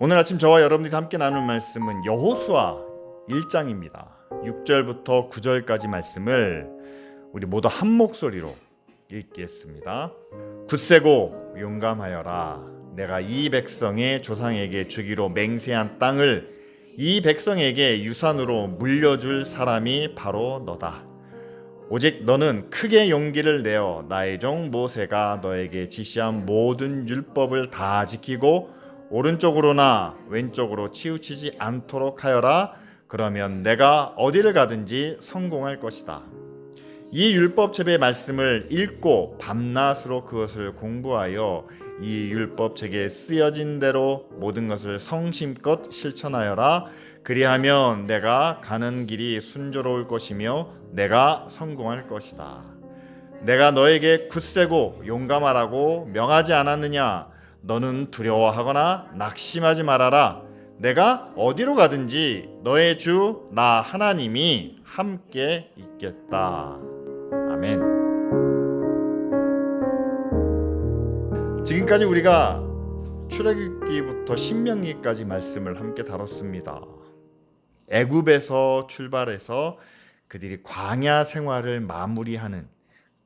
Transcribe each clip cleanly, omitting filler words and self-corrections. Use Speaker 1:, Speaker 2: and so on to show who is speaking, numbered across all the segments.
Speaker 1: 오늘 아침 저와 여러분들이 함께 나눌 말씀은 여호수아 1장입니다. 6절부터 9절까지 말씀을 우리 모두 한 목소리로 읽겠습니다. 굳세고 용감하여라. 내가 이 백성의 조상에게 주기로 맹세한 땅을 이 백성에게 유산으로 물려줄 사람이 바로 너다. 오직 너는 크게 용기를 내어 나의 종 모세가 너에게 지시한 모든 율법을 다 지키고 오른쪽으로나 왼쪽으로 치우치지 않도록 하여라. 그러면 내가 어디를 가든지 성공할 것이다. 이 율법책의 말씀을 읽고 밤낮으로 그것을 공부하여 이 율법책에 쓰여진 대로 모든 것을 성심껏 실천하여라. 그리하면 내가 가는 길이 순조로울 것이며 내가 성공할 것이다. 내가 너에게 굳세고 용감하라고 명하지 않았느냐? 너는 두려워하거나 낙심하지 말아라. 내가 어디로 가든지 너의 주 나 하나님이 함께 있겠다. 아멘. 지금까지 우리가 출애굽기부터 신명기까지 말씀을 함께 다뤘습니다. 애굽에서 출발해서 그들이 광야 생활을 마무리하는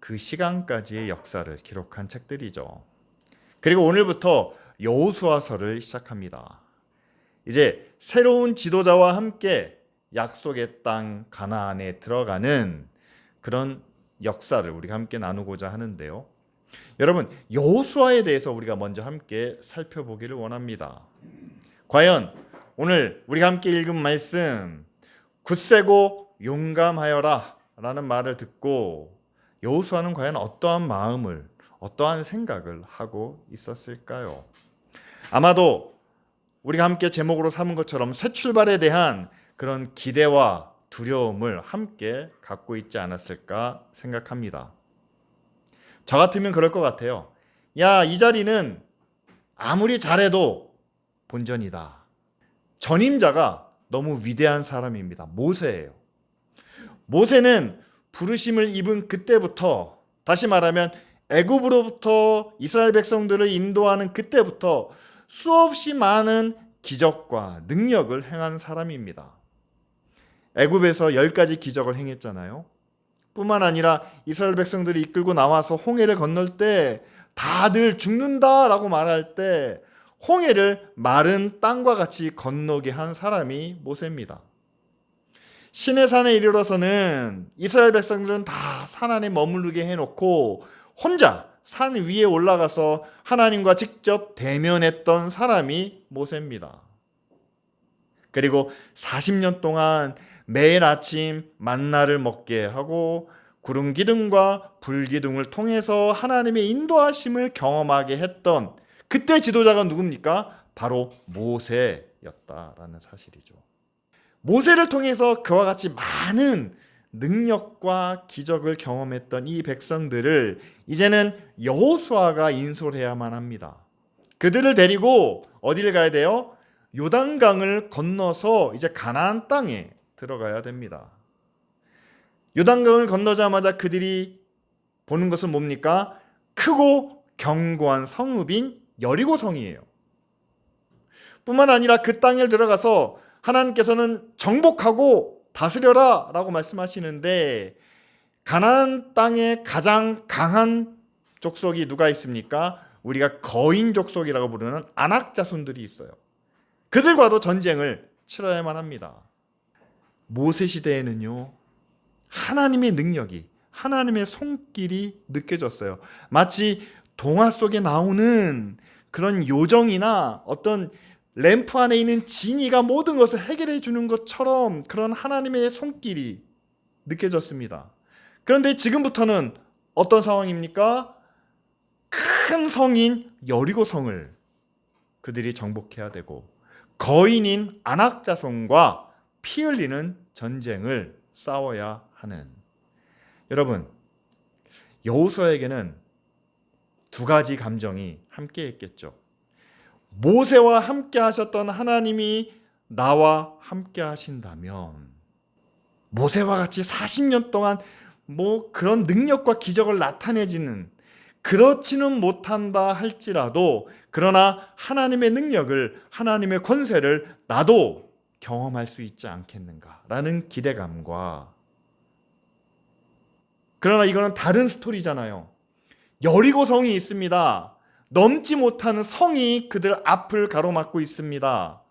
Speaker 1: 그 시간까지의 역사를 기록한 책들이죠. 그리고 오늘부터 여호수아서를 시작합니다. 이제 새로운 지도자와 함께 약속의 땅 가나안에 들어가는 그런 역사를 우리가 함께 나누고자 하는데요. 여러분, 여호수아에 대해서 우리가 먼저 함께 살펴보기를 원합니다. 과연 오늘 우리가 함께 읽은 말씀 굳세고 용감하여라 라는 말을 듣고 여호수아는 과연 어떠한 마음을 어떠한 생각을 하고 있었을까요? 아마도 우리가 함께 제목으로 삼은 것처럼 새 출발에 대한 그런 기대와 두려움을 함께 갖고 있지 않았을까 생각합니다. 저 같으면 그럴 것 같아요. 야, 이 자리는 아무리 잘해도 본전이다. 전임자가 너무 위대한 사람입니다. 모세예요. 모세는 부르심을 입은 그때부터, 다시 말하면 애굽으로부터 이스라엘 백성들을 인도하는 그때부터 수없이 많은 기적과 능력을 행한 사람입니다. 애굽에서 10가지 기적을 행했잖아요. 뿐만 아니라 이스라엘 백성들이 이끌고 나와서 홍해를 건널 때 다들 죽는다라고 말할 때 홍해를 마른 땅과 같이 건너게 한 사람이 모세입니다. 시내산에 이르러서는 이스라엘 백성들은 다 산 안에 머무르게 해놓고 혼자 산 위에 올라가서 하나님과 직접 대면했던 사람이 모세입니다. 그리고 40년 동안 매일 아침 만나를 먹게 하고 구름 기둥과 불 기둥을 통해서 하나님의 인도하심을 경험하게 했던 그때 지도자가 누굽니까? 바로 모세였다라는 사실이죠. 모세를 통해서 그와 같이 많은 능력과 기적을 경험했던 이 백성들을 이제는 여호수아가 인솔해야만 합니다. 그들을 데리고 어디를 가야 돼요? 요단강을 건너서 이제 가나안 땅에 들어가야 됩니다. 요단강을 건너자마자 그들이 보는 것은 뭡니까? 크고 견고한 성읍인 여리고성이에요. 뿐만 아니라 그 땅에 들어가서 하나님께서는 정복하고 다스려라 라고 말씀하시는데 가나안 땅에 가장 강한 족속이 누가 있습니까? 우리가 거인 족속이라고 부르는 아낙 자손들이 있어요. 그들과도 전쟁을 치러야만 합니다. 모세 시대에는요, 하나님의 능력이, 하나님의 손길이 느껴졌어요. 마치 동화 속에 나오는 그런 요정이나 어떤 램프 안에 있는 지니가 모든 것을 해결해 주는 것처럼 그런 하나님의 손길이 느껴졌습니다. 그런데 지금부터는 어떤 상황입니까? 큰 성인 여리고성을 그들이 정복해야 되고 거인인 아낙 자손과 피 흘리는 전쟁을 싸워야 하는. 여러분, 여호수아에게는 두 가지 감정이 함께 했겠죠. 모세와 함께 하셨던 하나님이 나와 함께 하신다면 모세와 같이 40년 동안 그런 능력과 기적을 나타내지는 그렇지는 못한다 할지라도 그러나 하나님의 능력을, 하나님의 권세를 나도 경험할 수 있지 않겠는가라는 기대감과, 그러나 이거는 다른 스토리잖아요. 여리고 성이 있습니다. 넘지 못하는 성이 그들 앞을 가로막고 있습니다.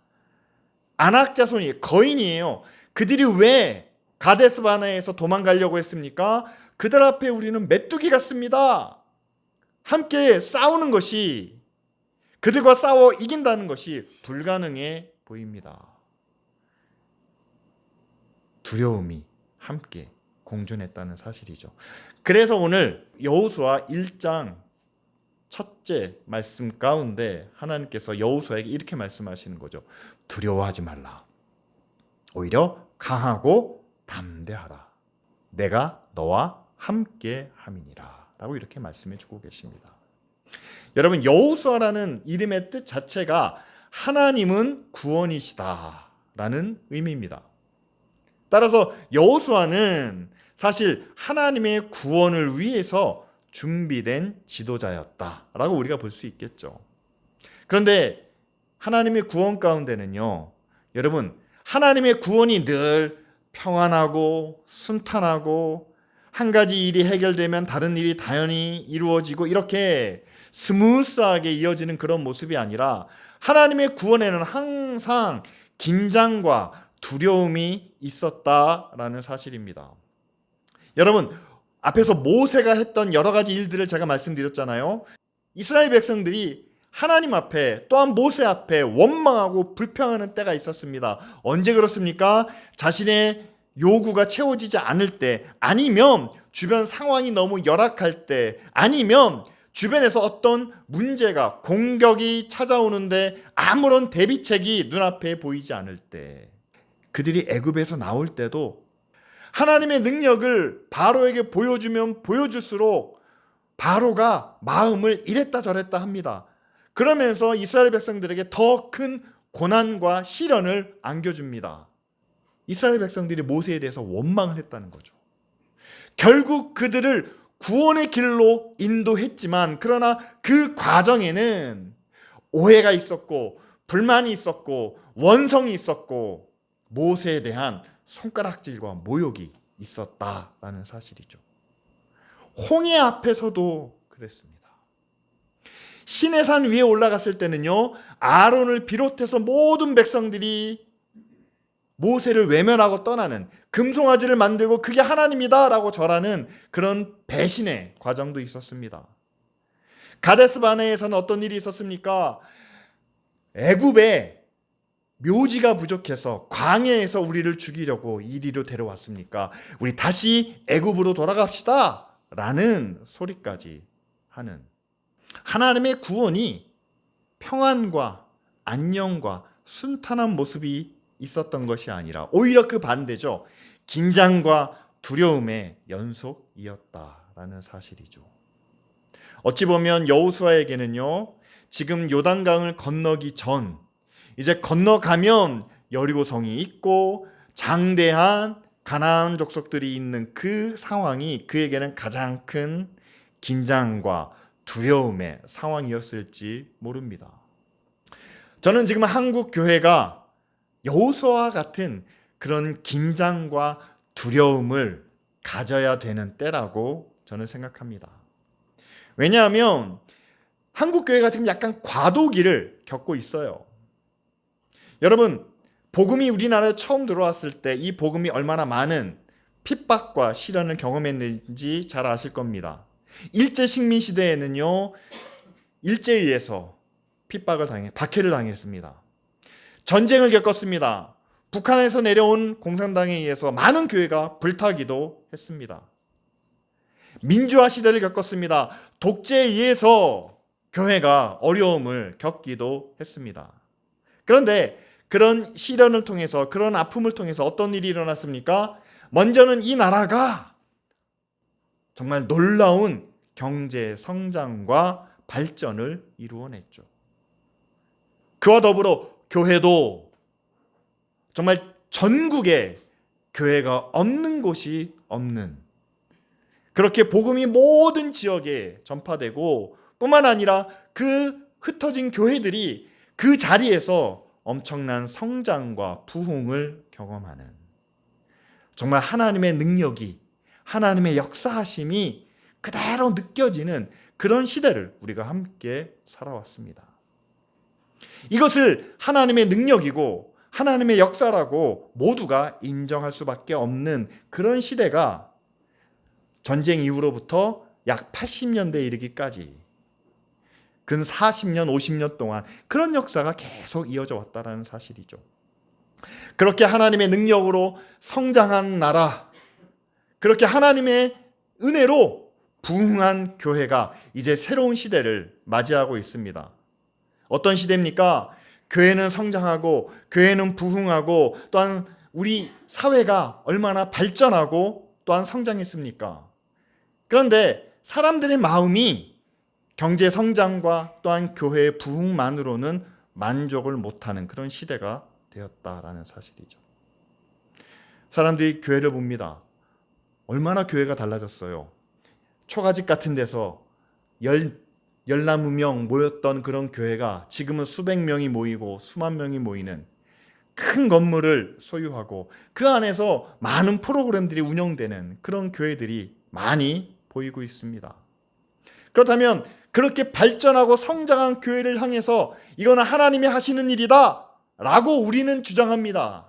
Speaker 1: 아낙 자손이 거인이에요. 그들이 왜 가데스 바네아에서 도망가려고 했습니까? 그들 앞에 우리는 메뚜기 같습니다. 함께 싸우는 것이, 그들과 싸워 이긴다는 것이 불가능해 보입니다. 두려움이 함께 공존했다는 사실이죠. 그래서 오늘 여호수아 1장 첫째 말씀 가운데 하나님께서 여호수아에게 이렇게 말씀하시는 거죠. 두려워하지 말라. 오히려 강하고 담대하라. 내가 너와 함께 함이니라. 라고 이렇게 말씀해 주고 계십니다. 여러분, 여호수아라는 이름의 뜻 자체가 하나님은 구원이시다 라는 의미입니다. 따라서 여호수아는 사실 하나님의 구원을 위해서 준비된 지도자였다라고 우리가 볼 수 있겠죠. 그런데 하나님의 구원 가운데는요, 여러분, 하나님의 구원이 늘 평안하고 순탄하고 한 가지 일이 해결되면 다른 일이 당연히 이루어지고 이렇게 스무스하게 이어지는 그런 모습이 아니라 하나님의 구원에는 항상 긴장과 두려움이 있었다라는 사실입니다. 여러분, 앞에서 모세가 했던 여러 가지 일들을 제가 말씀드렸잖아요. 이스라엘 백성들이 하나님 앞에, 또한 모세 앞에 원망하고 불평하는 때가 있었습니다. 언제 그렇습니까? 자신의 요구가 채워지지 않을 때, 아니면 주변 상황이 너무 열악할 때, 아니면 주변에서 어떤 문제가, 공격이 찾아오는데 아무런 대비책이 눈앞에 보이지 않을 때, 그들이 애굽에서 나올 때도 하나님의 능력을 바로에게 보여주면 보여줄수록 바로가 마음을 이랬다 저랬다 합니다. 그러면서 이스라엘 백성들에게 더 큰 고난과 시련을 안겨줍니다. 이스라엘 백성들이 모세에 대해서 원망을 했다는 거죠. 결국 그들을 구원의 길로 인도했지만, 그러나 그 과정에는 오해가 있었고 불만이 있었고 원성이 있었고 모세에 대한 손가락질과 모욕이 있었다라는 사실이죠. 홍해 앞에서도 그랬습니다. 시내산 위에 올라갔을 때는요, 아론을 비롯해서 모든 백성들이 모세를 외면하고 떠나는, 금송아지를 만들고 그게 하나님이다 라고 절하는 그런 배신의 과정도 있었습니다. 가데스 바네아에서는 어떤 일이 있었습니까? 애굽에 묘지가 부족해서 광야에서 우리를 죽이려고 이리로 데려왔습니까? 우리 다시 애굽으로 돌아갑시다 라는 소리까지 하는, 하나님의 구원이 평안과 안녕과 순탄한 모습이 있었던 것이 아니라 오히려 그 반대죠. 긴장과 두려움의 연속이었다라는 사실이죠. 어찌 보면 여호수아에게는요, 지금 요단강을 건너기 전, 이제 건너가면 여리고성이 있고 장대한 가나안 족속들이 있는 그 상황이 그에게는 가장 큰 긴장과 두려움의 상황이었을지 모릅니다. 저는 지금 한국 교회가 여호수아와 같은 그런 긴장과 두려움을 가져야 되는 때라고 저는 생각합니다. 왜냐하면 한국 교회가 지금 약간 과도기를 겪고 있어요. 여러분, 복음이 우리나라에 처음 들어왔을 때 이 복음이 얼마나 많은 핍박과 시련을 경험했는지 잘 아실 겁니다. 일제 식민 시대에는요, 일제에 의해서 박해를 당했습니다. 전쟁을 겪었습니다. 북한에서 내려온 공산당에 의해서 많은 교회가 불타기도 했습니다. 민주화 시대를 겪었습니다. 독재에 의해서 교회가 어려움을 겪기도 했습니다. 그런데 그런 시련을 통해서, 그런 아픔을 통해서 어떤 일이 일어났습니까? 먼저는 이 나라가 정말 놀라운 경제 성장과 발전을 이루어냈죠. 그와 더불어 교회도 정말 전국에 교회가 없는 곳이 없는, 그렇게 복음이 모든 지역에 전파되고 뿐만 아니라 그 흩어진 교회들이 그 자리에서 엄청난 성장과 부흥을 경험하는, 정말 하나님의 능력이, 하나님의 역사하심이 그대로 느껴지는 그런 시대를 우리가 함께 살아왔습니다. 이것을 하나님의 능력이고 하나님의 역사라고 모두가 인정할 수밖에 없는 그런 시대가 전쟁 이후로부터 약 80년대에 이르기까지 근 40년, 50년 동안 그런 역사가 계속 이어져 왔다는 사실이죠. 그렇게 하나님의 능력으로 성장한 나라, 그렇게 하나님의 은혜로 부흥한 교회가 이제 새로운 시대를 맞이하고 있습니다. 어떤 시대입니까? 교회는 성장하고 교회는 부흥하고 또한 우리 사회가 얼마나 발전하고 또한 성장했습니까? 그런데 사람들의 마음이 경제 성장과 또한 교회의 부흥만으로는 만족을 못하는 그런 시대가 되었다라는 사실이죠. 사람들이 교회를 봅니다. 얼마나 교회가 달라졌어요. 초가집 같은 데서 열나무명 모였던 그런 교회가 지금은 수백 명이 모이고 수만 명이 모이는 큰 건물을 소유하고 그 안에서 많은 프로그램들이 운영되는 그런 교회들이 많이 보이고 있습니다. 그렇다면 그렇게 발전하고 성장한 교회를 향해서 이거는 하나님이 하시는 일이다 라고 우리는 주장합니다.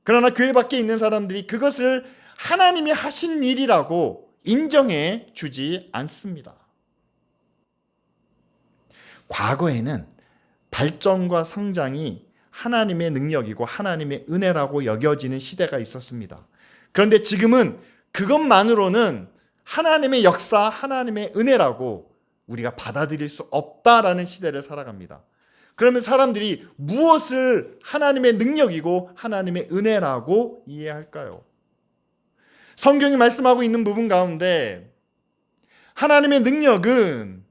Speaker 1: 그러나 교회 밖에 있는 사람들이 그것을 하나님이 하신 일이라고 인정해 주지 않습니다. 과거에는 발전과 성장이 하나님의 능력이고 하나님의 은혜라고 여겨지는 시대가 있었습니다. 그런데 지금은 그것만으로는 하나님의 역사, 하나님의 은혜라고 우리가 받아들일 수 없다라는 시대를 살아갑니다. 그러면 사람들이 무엇을 하나님의 능력이고 하나님의 은혜라고 이해할까요? 성경이 말씀하고 있는 부분 가운데 하나님의 능력은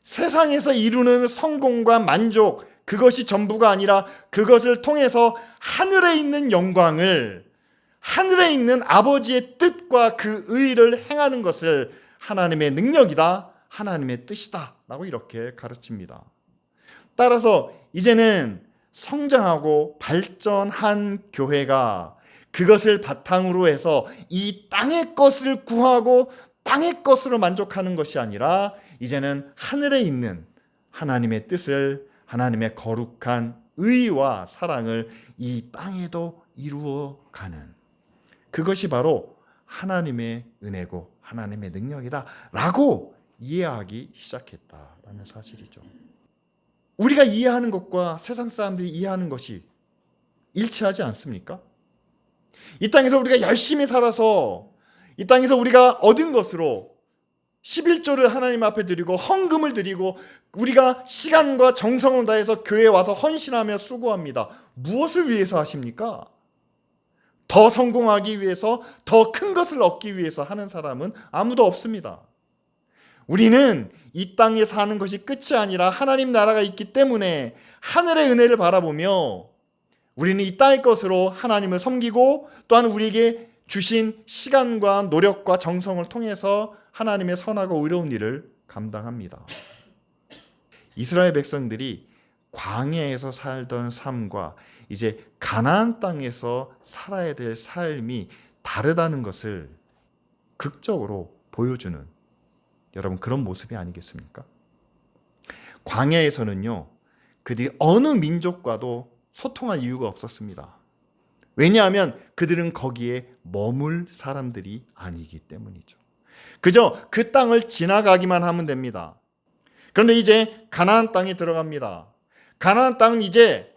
Speaker 1: 세상에서 이루는 성공과 만족, 그것이 전부가 아니라 그것을 통해서 하늘에 있는 영광을, 하늘에 있는 아버지의 뜻과 그 의를 행하는 것을 하나님의 능력이다, 하나님의 뜻이다 라고 이렇게 가르칩니다. 따라서 이제는 성장하고 발전한 교회가 그것을 바탕으로 해서 이 땅의 것을 구하고 땅의 것으로 만족하는 것이 아니라 이제는 하늘에 있는 하나님의 뜻을, 하나님의 거룩한 의와 사랑을 이 땅에도 이루어가는, 그것이 바로 하나님의 은혜고 하나님의 능력이다 라고 이해하기 시작했다라는 사실이죠. 우리가 이해하는 것과 세상 사람들이 이해하는 것이 일치하지 않습니까? 이 땅에서 우리가 열심히 살아서 이 땅에서 우리가 얻은 것으로 11조를 하나님 앞에 드리고 헌금을 드리고 우리가 시간과 정성을 다해서 교회에 와서 헌신하며 수고합니다. 무엇을 위해서 하십니까? 더 성공하기 위해서, 더 큰 것을 얻기 위해서 하는 사람은 아무도 없습니다. 우리는 이 땅에 사는 것이 끝이 아니라 하나님 나라가 있기 때문에 하늘의 은혜를 바라보며 우리는 이 땅의 것으로 하나님을 섬기고 또한 우리에게 주신 시간과 노력과 정성을 통해서 하나님의 선하고 의로운 일을 감당합니다. 이스라엘 백성들이 광야에서 살던 삶과 이제 가나안 땅에서 살아야 될 삶이 다르다는 것을 극적으로 보여주는 여러분 그런 모습이 아니겠습니까? 광야에서는요, 그들이 어느 민족과도 소통할 이유가 없었습니다. 왜냐하면 그들은 거기에 머물 사람들이 아니기 때문이죠. 그저 그 땅을 지나가기만 하면 됩니다. 그런데 이제 가나안 땅에 들어갑니다. 가나안 땅은 이제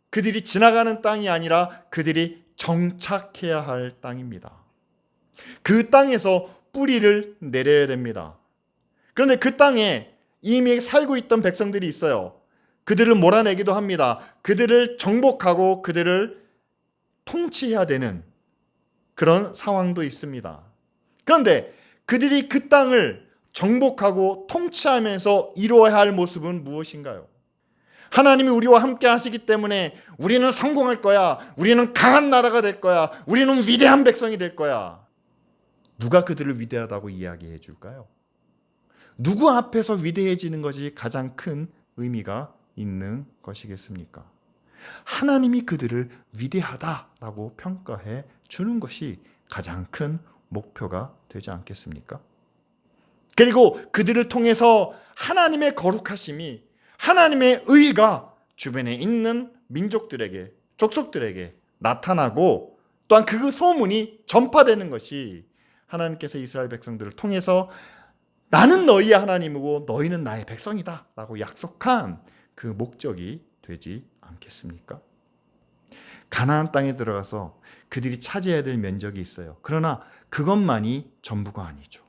Speaker 1: 그들이 지나가는 땅이 아니라 그들이 정착해야 할 땅입니다. 그 땅에서 뿌리를 내려야 됩니다. 그런데 그 땅에 이미 살고 있던 백성들이 있어요. 그들을 몰아내기도 합니다. 그들을 정복하고 그들을 통치해야 되는 그런 상황도 있습니다. 그런데 그들이 그 땅을 정복하고 통치하면서 이루어야 할 모습은 무엇인가요? 하나님이 우리와 함께 하시기 때문에 우리는 성공할 거야. 우리는 강한 나라가 될 거야. 우리는 위대한 백성이 될 거야. 누가 그들을 위대하다고 이야기해 줄까요? 누구 앞에서 위대해지는 것이 가장 큰 의미가 있는 것이겠습니까? 하나님이 그들을 위대하다라고 평가해 주는 것이 가장 큰 목표가 되지 않겠습니까? 그리고 그들을 통해서 하나님의 거룩하심이, 하나님의 의가 주변에 있는 민족들에게, 족속들에게 나타나고 또한 그 소문이 전파되는 것이 하나님께서 이스라엘 백성들을 통해서 나는 너희의 하나님이고 너희는 나의 백성이다 라고 약속한 그 목적이 되지 않겠습니까? 가나안 땅에 들어가서 그들이 차지해야 될 면적이 있어요. 그러나 그것만이 전부가 아니죠.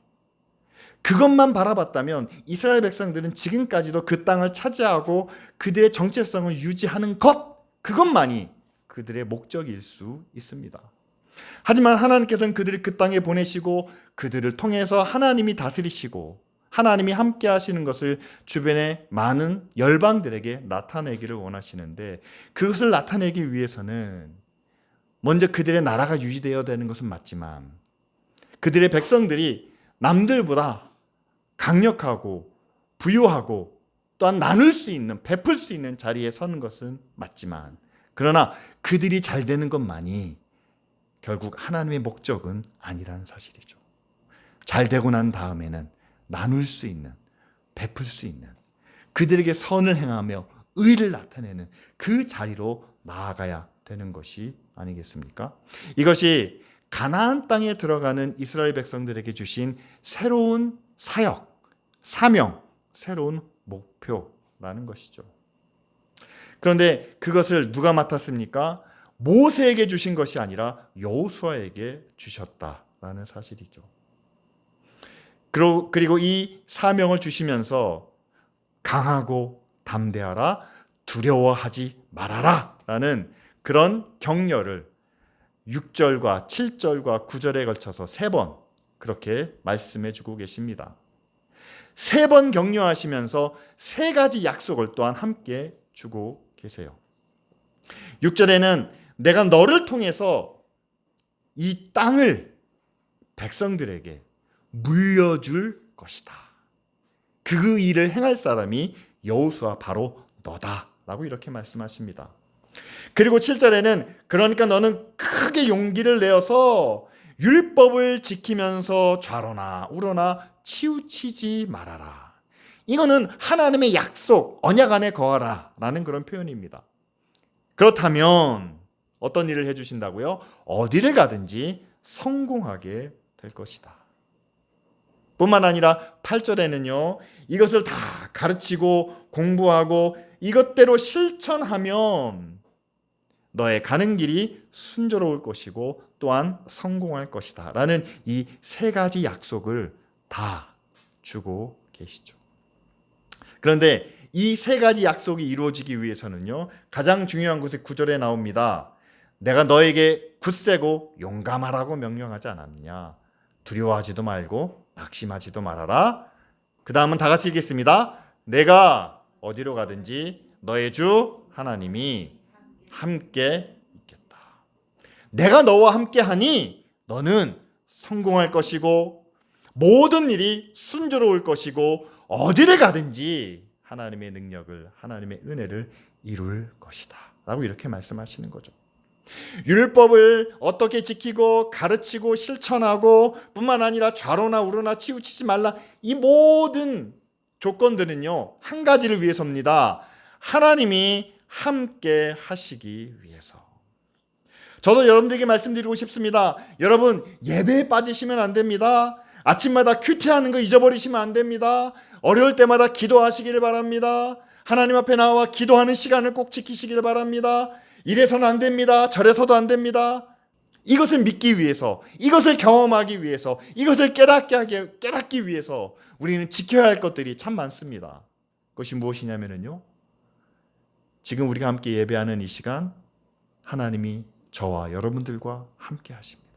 Speaker 1: 그것만 바라봤다면 이스라엘 백성들은 지금까지도 그 땅을 차지하고 그들의 정체성을 유지하는 것, 그것만이 그들의 목적일 수 있습니다. 하지만 하나님께서는 그들을 그 땅에 보내시고 그들을 통해서 하나님이 다스리시고 하나님이 함께 하시는 것을 주변의 많은 열방들에게 나타내기를 원하시는데, 그것을 나타내기 위해서는 먼저 그들의 나라가 유지되어야 되는 것은 맞지만 그들의 백성들이 남들보다 강력하고 부유하고 또한 나눌 수 있는, 베풀 수 있는 자리에 서는 것은 맞지만, 그러나 그들이 잘 되는 것만이 결국 하나님의 목적은 아니라는 사실이죠. 잘 되고 난 다음에는 나눌 수 있는, 베풀 수 있는, 그들에게 선을 행하며 의를 나타내는 그 자리로 나아가야 되는 것이 아니겠습니까? 이것이 가나안 땅에 들어가는 이스라엘 백성들에게 주신 새로운 사역, 사명, 새로운 목표라는 것이죠. 그런데 그것을 누가 맡았습니까? 모세에게 주신 것이 아니라 여호수아에게 주셨다라는 사실이죠. 그리고 이 사명을 주시면서 강하고 담대하라, 두려워하지 말아라 라는 그런 격려를 6절과 7절과 9절에 걸쳐서 3번 그렇게 말씀해 주고 계십니다. 3번 격려하시면서 3가지 약속을 또한 함께 주고 계세요. 6절에는 내가 너를 통해서 이 땅을 백성들에게 물려줄 것이다. 그 일을 행할 사람이 여호수아 바로 너다라고 이렇게 말씀하십니다. 그리고 7절에는 그러니까 너는 크게 용기를 내어서 율법을 지키면서 좌로나 우로나 치우치지 말아라. 이거는 하나님의 약속, 언약 안에 거하라 라는 그런 표현입니다. 그렇다면 어떤 일을 해주신다고요? 어디를 가든지 성공하게 될 것이다. 뿐만 아니라 8절에는요, 이것을 다 가르치고 공부하고 이것대로 실천하면 너의 가는 길이 순조로울 것이고 또한 성공할 것이다 라는 이 3가지 약속을 다 주고 계시죠. 그런데 이 3가지 약속이 이루어지기 위해서는요, 가장 중요한 것이 9절에 나옵니다. 내가 너에게 굳세고 용감하라고 명령하지 않았느냐. 두려워하지도 말고 낙심하지도 말아라. 그 다음은 다 같이 읽겠습니다. 내가 어디로 가든지 너의 주 하나님이 함께 있겠다. 내가 너와 함께 하니 너는 성공할 것이고 모든 일이 순조로울 것이고 어디를 가든지 하나님의 능력을, 하나님의 은혜를 이룰 것이다 라고 이렇게 말씀하시는 거죠. 율법을 어떻게 지키고 가르치고 실천하고 뿐만 아니라 좌로나 우로나 치우치지 말라, 이 모든 조건들은요 한 가지를 위해서입니다. 하나님이 함께 하시기 위해서. 저도 여러분들에게 말씀드리고 싶습니다. 여러분, 예배에 빠지시면 안 됩니다. 아침마다 큐티하는 거 잊어버리시면 안 됩니다. 어려울 때마다 기도하시기를 바랍니다. 하나님 앞에 나와 기도하는 시간을 꼭 지키시기를 바랍니다. 이래서는 안 됩니다. 저래서도 안 됩니다. 이것을 믿기 위해서, 이것을 경험하기 위해서, 이것을 깨닫기 위해서 우리는 지켜야 할 것들이 참 많습니다. 그것이 무엇이냐면요, 지금 우리가 함께 예배하는 이 시간 하나님이 저와 여러분들과 함께 하십니다.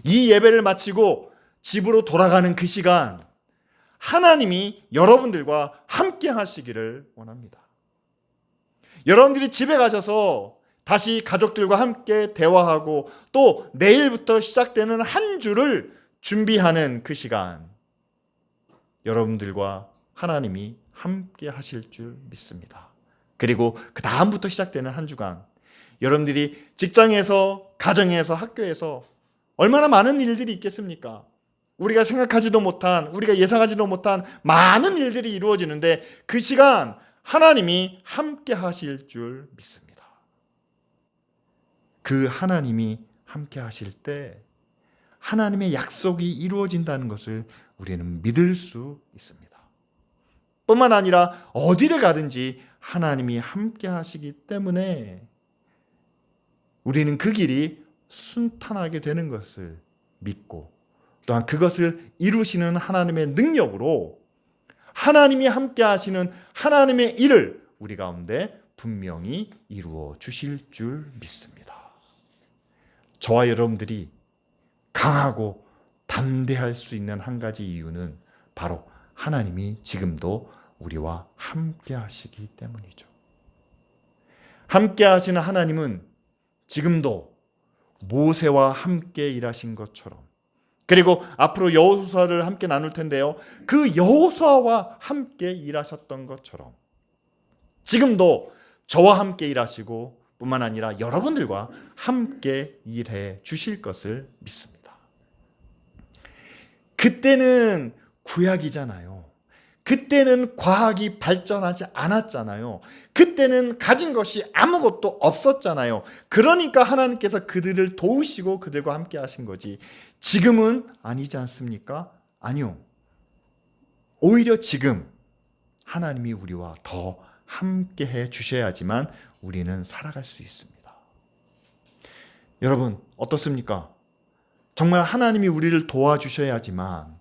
Speaker 1: 이 예배를 마치고 집으로 돌아가는 그 시간 하나님이 여러분들과 함께 하시기를 원합니다. 여러분들이 집에 가셔서 다시 가족들과 함께 대화하고 또 내일부터 시작되는 한 주를 준비하는 그 시간 여러분들과 하나님이 함께 하실 줄 믿습니다. 그리고 그 다음부터 시작되는 한 주간 여러분들이 직장에서, 가정에서, 학교에서 얼마나 많은 일들이 있겠습니까? 우리가 생각하지도 못한, 우리가 예상하지도 못한 많은 일들이 이루어지는데 그 시간 하나님이 함께 하실 줄 믿습니다. 그 하나님이 함께 하실 때 하나님의 약속이 이루어진다는 것을 우리는 믿을 수 있습니다. 뿐만 아니라 어디를 가든지 하나님이 함께 하시기 때문에 우리는 그 길이 순탄하게 되는 것을 믿고 또한 그것을 이루시는 하나님의 능력으로 하나님이 함께 하시는 하나님의 일을 우리 가운데 분명히 이루어 주실 줄 믿습니다. 저와 여러분들이 강하고 담대할 수 있는 한 가지 이유는 바로 하나님이 지금도 우리와 함께 하시기 때문이죠. 함께 하시는 하나님은 지금도 모세와 함께 일하신 것처럼, 그리고 앞으로 여호수아를 함께 나눌 텐데요, 그 여호수아와 함께 일하셨던 것처럼 지금도 저와 함께 일하시고 뿐만 아니라 여러분들과 함께 일해 주실 것을 믿습니다. 그때는 구약이잖아요. 그때는 과학이 발전하지 않았잖아요. 그때는 가진 것이 아무것도 없었잖아요. 그러니까 하나님께서 그들을 도우시고 그들과 함께 하신 거지. 지금은 아니지 않습니까? 아니요. 오히려 지금 하나님이 우리와 더 함께 해 주셔야지만 우리는 살아갈 수 있습니다. 여러분, 어떻습니까? 정말 하나님이 우리를 도와주셔야지만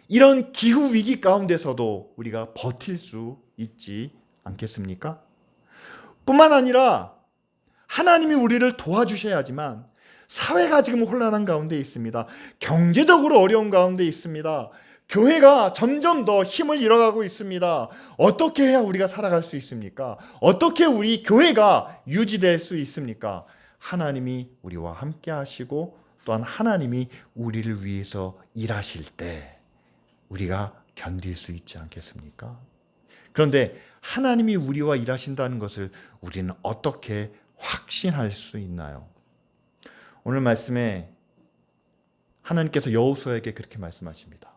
Speaker 1: 이런 기후 위기 가운데서도 우리가 버틸 수 있지 않겠습니까? 뿐만 아니라 하나님이 우리를 도와주셔야지만 사회가 지금 혼란한 가운데 있습니다. 경제적으로 어려운 가운데 있습니다. 교회가 점점 더 힘을 잃어가고 있습니다. 어떻게 해야 우리가 살아갈 수 있습니까? 어떻게 우리 교회가 유지될 수 있습니까? 하나님이 우리와 함께 하시고 또한 하나님이 우리를 위해서 일하실 때 우리가 견딜 수 있지 않겠습니까? 그런데 하나님이 우리와 일하신다는 것을 우리는 어떻게 확신할 수 있나요? 오늘 말씀에 하나님께서 여호수아에게 그렇게 말씀하십니다.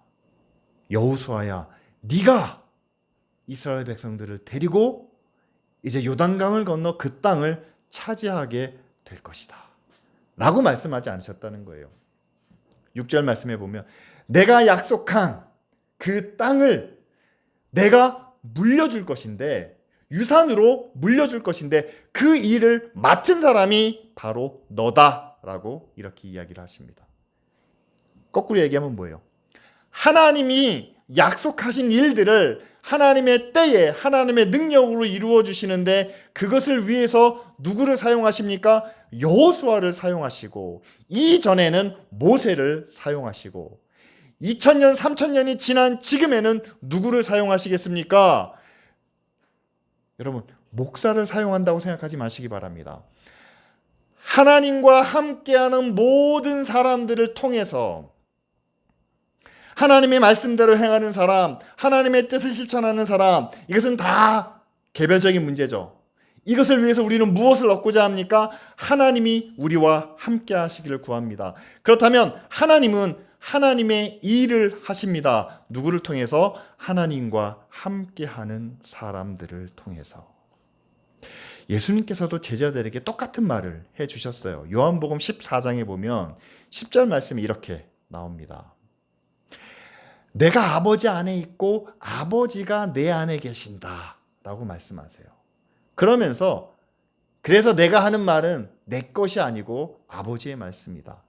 Speaker 1: 여호수아야, 네가 이스라엘 백성들을 데리고 이제 요단강을 건너 그 땅을 차지하게 될 것이다 라고 말씀하지 않으셨다는 거예요. 6절 말씀해 보면 내가 약속한 그 땅을 내가 물려줄 것인데, 유산으로 물려줄 것인데 그 일을 맡은 사람이 바로 너다라고 이렇게 이야기를 하십니다. 거꾸로 얘기하면 뭐예요? 하나님이 약속하신 일들을 하나님의 때에 하나님의 능력으로 이루어 주시는데 그것을 위해서 누구를 사용하십니까? 여호수아를 사용하시고 이전에는 모세를 사용하시고 2000년 3000년이 지난 지금에는 누구를 사용하시겠습니까? 여러분, 목사를 사용한다고 생각하지 마시기 바랍니다. 하나님과 함께하는 모든 사람들을 통해서 하나님의 말씀대로 행하는 사람, 하나님의 뜻을 실천하는 사람, 이것은 다 개별적인 문제죠. 이것을 위해서 우리는 무엇을 얻고자 합니까? 하나님이 우리와 함께 하시기를 구합니다. 그렇다면 하나님은 하나님의 일을 하십니다. 누구를 통해서? 하나님과 함께하는 사람들을 통해서. 예수님께서도 제자들에게 똑같은 말을 해주셨어요. 요한복음 14장에 보면 10절 말씀이 이렇게 나옵니다. 내가 아버지 안에 있고 아버지가 내 안에 계신다 라고 말씀하세요. 그러면서 그래서 내가 하는 말은 내 것이 아니고 아버지의 말씀이다.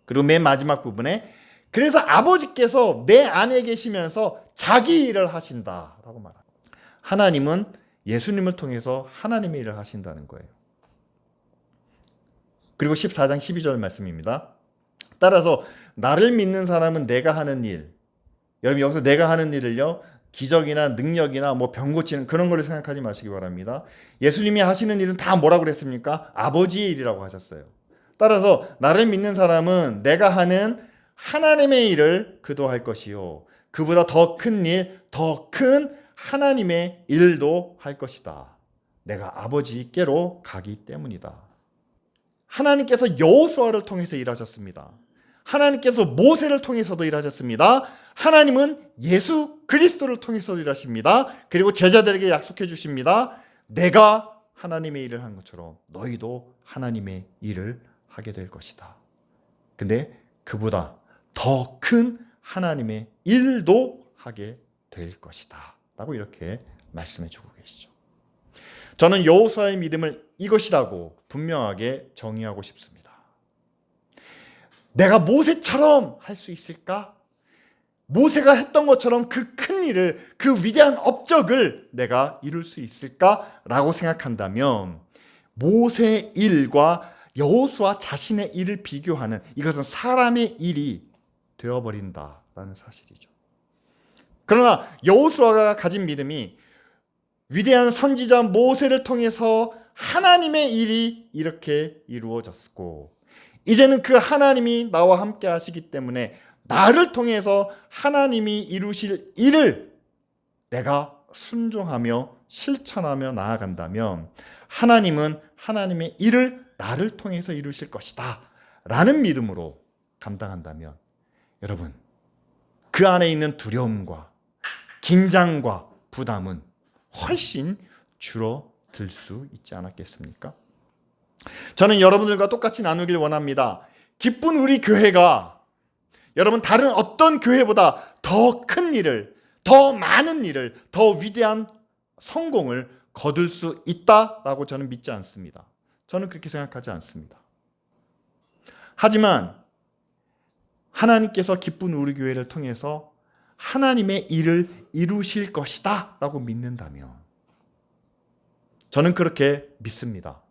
Speaker 1: 그리고 맨 마지막 부분에 그래서 아버지께서 내 안에 계시면서 자기 일을 하신다라고 말합니다. 하나님은 예수님을 통해서 하나님의 일을 하신다는 거예요. 그리고 14장 12절 말씀입니다. 따라서 나를 믿는 사람은 내가 하는 일, 여러분 여기서 내가 하는 일을요, 기적이나 능력이나 뭐 병 고치는 그런 거를 생각하지 마시기 바랍니다. 예수님이 하시는 일은 다 뭐라고 그랬습니까? 아버지의 일이라고 하셨어요. 따라서 나를 믿는 사람은 내가 하는 하나님의 일을 그도 할 것이요, 그보다 더 큰 일, 더 큰 하나님의 일도 할 것이다. 내가 아버지께로 가기 때문이다. 하나님께서 여호수아를 통해서 일하셨습니다. 하나님께서 모세를 통해서도 일하셨습니다. 하나님은 예수 그리스도를 통해서도 일하십니다. 그리고 제자들에게 약속해 주십니다. 내가 하나님의 일을 한 것처럼 너희도 하나님의 일을 하게 될 것이다. 근데 그보다 더 큰 하나님의 일도 하게 될 것이다 라고 이렇게 말씀해 주고 계시죠. 저는 여호수아의 믿음을 이것이라고 분명하게 정의하고 싶습니다. 내가 모세처럼 할 수 있을까? 모세가 했던 것처럼 그 큰 일을, 그 위대한 업적을 내가 이룰 수 있을까라고 생각한다면 모세의 일과 여호수아 자신의 일을 비교하는 이것은 사람의 일이 되어버린다라는 사실이죠. 그러나 여호수아가 가진 믿음이 위대한 선지자 모세를 통해서 하나님의 일이 이렇게 이루어졌고, 이제는 그 하나님이 나와 함께 하시기 때문에 나를 통해서 하나님이 이루실 일을 내가 순종하며 실천하며 나아간다면 하나님은 하나님의 일을 나를 통해서 이루실 것이다 라는 믿음으로 감당한다면, 여러분, 그 안에 있는 두려움과 긴장과 부담은 훨씬 줄어들 수 있지 않았겠습니까? 저는 여러분들과 똑같이 나누길 원합니다. 기쁜 우리 교회가 여러분 다른 어떤 교회보다 더 큰 일을, 더 많은 일을, 더 위대한 성공을 거둘 수 있다라고 저는 믿지 않습니다. 저는 그렇게 생각하지 않습니다. 하지만 하나님께서 기쁜 우리 교회를 통해서 하나님의 일을 이루실 것이다 라고 믿는다면 저는 그렇게 믿습니다.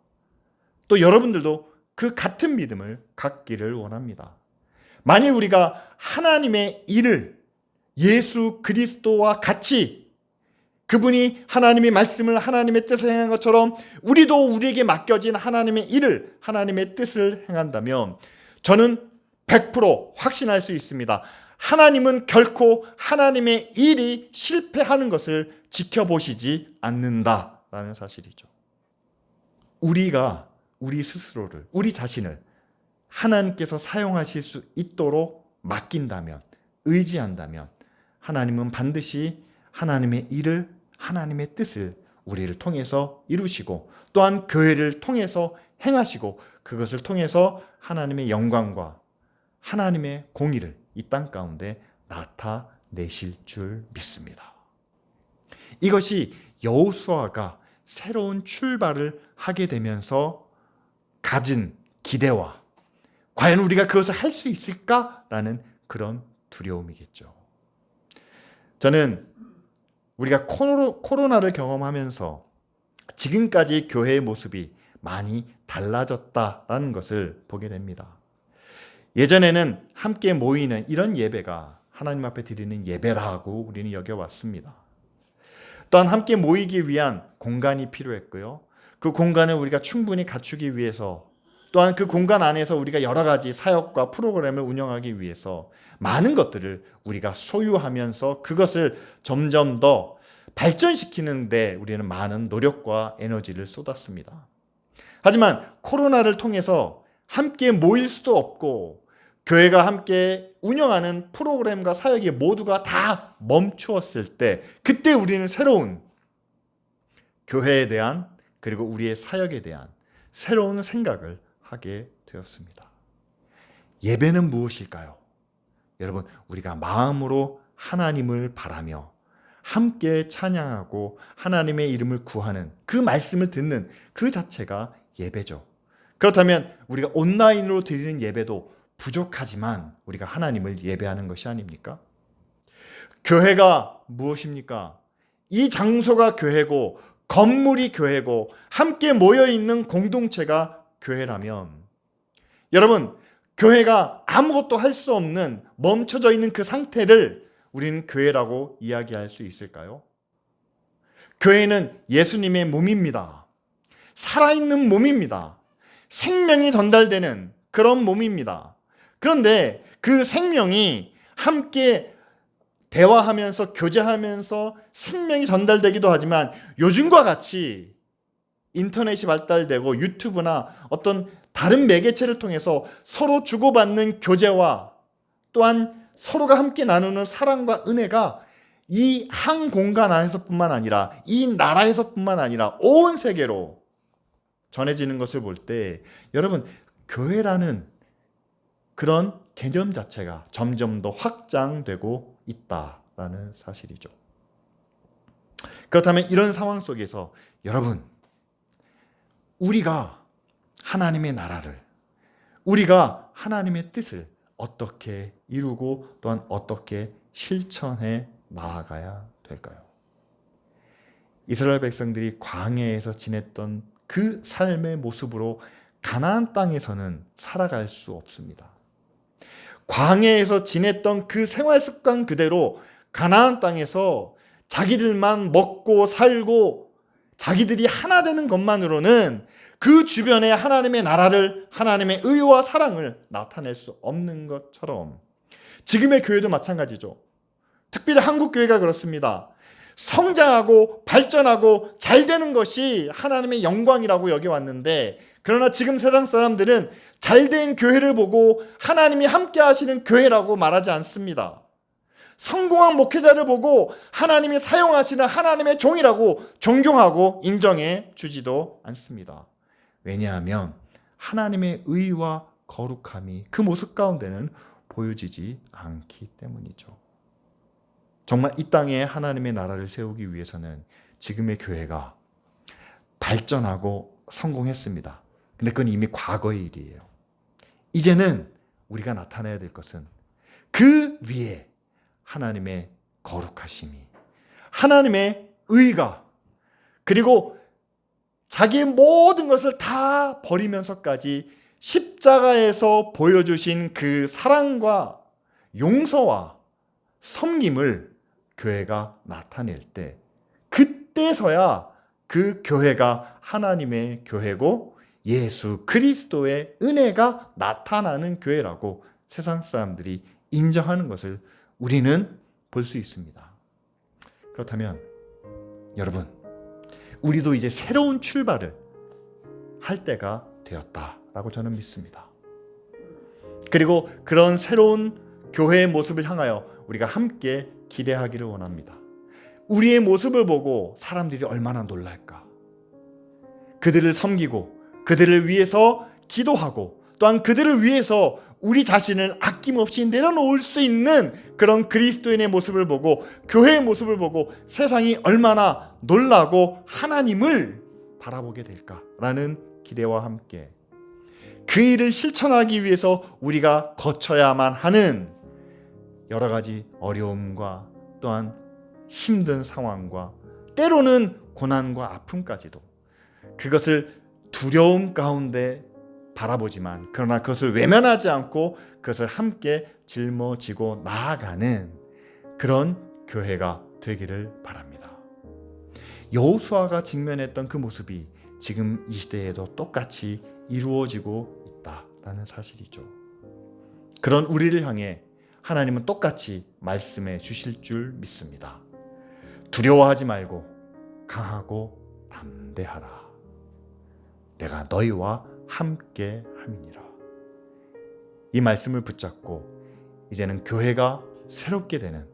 Speaker 1: 또 여러분들도 그 같은 믿음을 갖기를 원합니다. 만일 우리가 하나님의 일을 예수 그리스도와 같이 그분이 하나님의 말씀을 하나님의 뜻을 행한 것처럼 우리도 우리에게 맡겨진 하나님의 일을, 하나님의 뜻을 행한다면 저는 100% 확신할 수 있습니다. 하나님은 결코 하나님의 일이 실패하는 것을 지켜보시지 않는다라는 사실이죠. 우리가 우리 스스로를, 우리 자신을 하나님께서 사용하실 수 있도록 맡긴다면, 의지한다면 하나님은 반드시 하나님의 일을, 하나님의 뜻을 우리를 통해서 이루시고 또한 교회를 통해서 행하시고 그것을 통해서 하나님의 영광과 하나님의 공의를 이 땅 가운데 나타내실 줄 믿습니다. 이것이 여호수아가 새로운 출발을 하게 되면서 가진 기대와 과연 우리가 그것을 할 수 있을까라는 그런 두려움이겠죠. 저는 우리가 코로나를 경험하면서 지금까지 교회의 모습이 많이 달라졌다라는 것을 보게 됩니다. 예전에는 함께 모이는 이런 예배가 하나님 앞에 드리는 예배라고 우리는 여겨왔습니다. 또한 함께 모이기 위한 공간이 필요했고요. 그 공간을 우리가 충분히 갖추기 위해서 또한 그 공간 안에서 우리가 여러 가지 사역과 프로그램을 운영하기 위해서 많은 것들을 우리가 소유하면서 그것을 점점 더 발전시키는 데 우리는 많은 노력과 에너지를 쏟았습니다. 하지만 코로나를 통해서 함께 모일 수도 없고 교회가 함께 운영하는 프로그램과 사역이 모두가 다 멈추었을 때 그때 우리는 새로운 교회에 대한 그리고 우리의 사역에 대한 새로운 생각을 하게 되었습니다. 예배는 무엇일까요? 여러분, 우리가 마음으로 하나님을 바라며 함께 찬양하고 하나님의 이름을 구하는 그 말씀을 듣는 그 자체가 예배죠. 그렇다면 우리가 온라인으로 드리는 예배도 부족하지만 우리가 하나님을 예배하는 것이 아닙니까? 교회가 무엇입니까? 이 장소가 교회고 건물이 교회고 함께 모여있는 공동체가 교회라면 여러분, 교회가 아무것도 할 수 없는 멈춰져 있는 그 상태를 우리는 교회라고 이야기할 수 있을까요? 교회는 예수님의 몸입니다. 살아있는 몸입니다. 생명이 전달되는 그런 몸입니다. 그런데 그 생명이 함께 대화하면서 교제하면서 생명이 전달되기도 하지만 요즘과 같이 인터넷이 발달되고 유튜브나 어떤 다른 매개체를 통해서 서로 주고받는 교제와 또한 서로가 함께 나누는 사랑과 은혜가 이 한 공간 안에서뿐만 아니라 이 나라에서뿐만 아니라 온 세계로 전해지는 것을 볼 때 여러분, 교회라는 그런 개념 자체가 점점 더 확장되고 있다라는 사실이죠. 그렇다면 이런 상황 속에서 여러분, 우리가 하나님의 나라를, 우리가 하나님의 뜻을 어떻게 이루고 또한 어떻게 실천해 나아가야 될까요? 이스라엘 백성들이 광야에서 지냈던 그 삶의 모습으로 가나안 땅에서는 살아갈 수 없습니다. 광야에서 지냈던 그 생활 습관 그대로 가나안 땅에서 자기들만 먹고 살고 자기들이 하나 되는 것만으로는 그 주변에 하나님의 나라를, 하나님의 의와 사랑을 나타낼 수 없는 것처럼 지금의 교회도 마찬가지죠. 특별히 한국 교회가 그렇습니다. 성장하고 발전하고 잘 되는 것이 하나님의 영광이라고 여겨왔는데, 그러나 지금 세상 사람들은 잘된 교회를 보고 하나님이 함께 하시는 교회라고 말하지 않습니다. 성공한 목회자를 보고 하나님이 사용하시는 하나님의 종이라고 존경하고 인정해 주지도 않습니다. 왜냐하면 하나님의 의와 거룩함이 그 모습 가운데는 보여지지 않기 때문이죠. 정말 이 땅에 하나님의 나라를 세우기 위해서는 지금의 교회가 발전하고 성공했습니다. 근데 그건 이미 과거의 일이에요. 이제는 우리가 나타내야 될 것은 그 위에 하나님의 거룩하심이, 하나님의 의가, 그리고 자기의 모든 것을 다 버리면서까지 십자가에서 보여주신 그 사랑과 용서와 섬김을 교회가 나타낼 때, 그때서야 그 교회가 하나님의 교회고 예수 그리스도의 은혜가 나타나는 교회라고 세상 사람들이 인정하는 것을 우리는 볼 수 있습니다. 그렇다면 여러분, 우리도 이제 새로운 출발을 할 때가 되었다라고 저는 믿습니다. 그리고 그런 새로운 교회의 모습을 향하여 우리가 함께 기대하기를 원합니다. 우리의 모습을 보고 사람들이 얼마나 놀랄까. 그들을 섬기고 그들을 위해서 기도하고 또한 그들을 위해서 우리 자신을 아낌없이 내려놓을 수 있는 그런 그리스도인의 모습을 보고, 교회의 모습을 보고 세상이 얼마나 놀라고 하나님을 바라보게 될까라는 기대와 함께 그 일을 실천하기 위해서 우리가 거쳐야만 하는 여러 가지 어려움과 또한 힘든 상황과 때로는 고난과 아픔까지도, 그것을 두려움 가운데 바라보지만 그러나 그것을 외면하지 않고 그것을 함께 짊어지고 나아가는 그런 교회가 되기를 바랍니다. 여호수아가 직면했던 그 모습이 지금 이 시대에도 똑같이 이루어지고 있다라는 사실이죠. 그런 우리를 향해 하나님은 똑같이 말씀해 주실 줄 믿습니다. 두려워하지 말고 강하고 담대하라. 내가 너희와 함께 함이니라. 이 말씀을 붙잡고 이제는 교회가 새롭게 되는,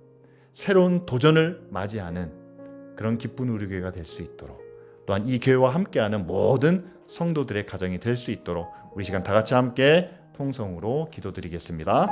Speaker 1: 새로운 도전을 맞이하는 그런 기쁜 우리 교회가 될 수 있도록, 또한 이 교회와 함께하는 모든 성도들의 가정이 될 수 있도록 우리 시간 다 같이 함께 통성으로 기도드리겠습니다.